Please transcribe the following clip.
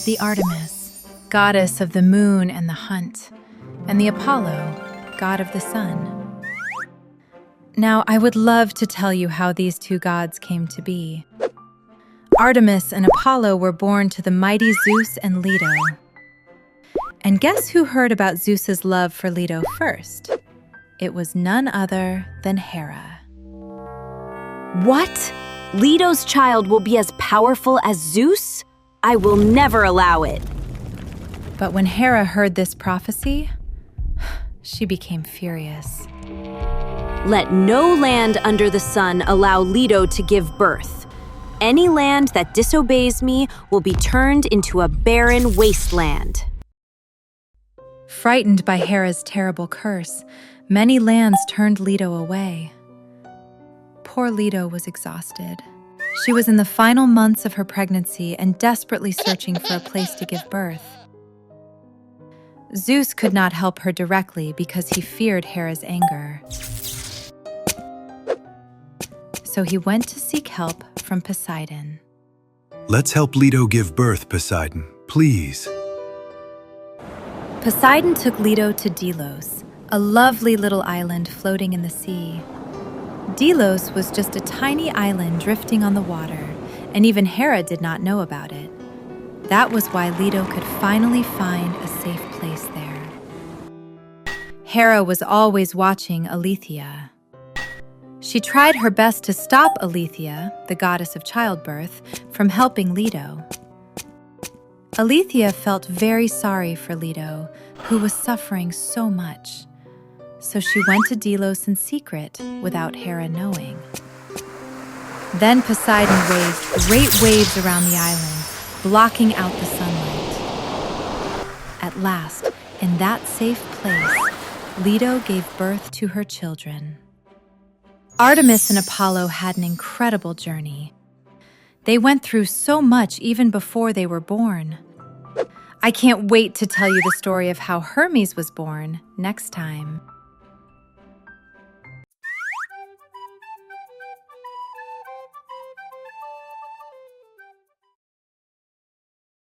the Artemis, goddess of the moon and the hunt, and the Apollo, god of the sun. Now, I would love to tell you how these two gods came to be. Artemis and Apollo were born to the mighty Zeus and Leto. And guess who heard about Zeus's love for Leto first? It was none other than Hera. What? Leto's child will be as powerful as Zeus? I will never allow it. But when Hera heard this prophecy, she became furious. Let no land under the sun allow Leto to give birth. Any land that disobeys me will be turned into a barren wasteland. Frightened by Hera's terrible curse, many lands turned Leto away. Poor Leto was exhausted. She was in the final months of her pregnancy and desperately searching for a place to give birth. Zeus could not help her directly because he feared Hera's anger. So he went to seek help from Poseidon. Let's help Leto give birth, Poseidon, please. Poseidon took Leto to Delos, a lovely little island floating in the sea. Delos was just a tiny island drifting on the water, and even Hera did not know about it. That was why Leto could finally find a safe place there. Hera was always watching Aletheia. She tried her best to stop Aletheia, the goddess of childbirth, from helping Leto. Aletheia felt very sorry for Leto, who was suffering so much. So she went to Delos in secret without Hera knowing. Then Poseidon raised great waves around the island, blocking out the sunlight. At last, in that safe place, Leto gave birth to her children. Artemis and Apollo had an incredible journey. They went through so much even before they were born. I can't wait to tell you the story of how Hermes was born next time.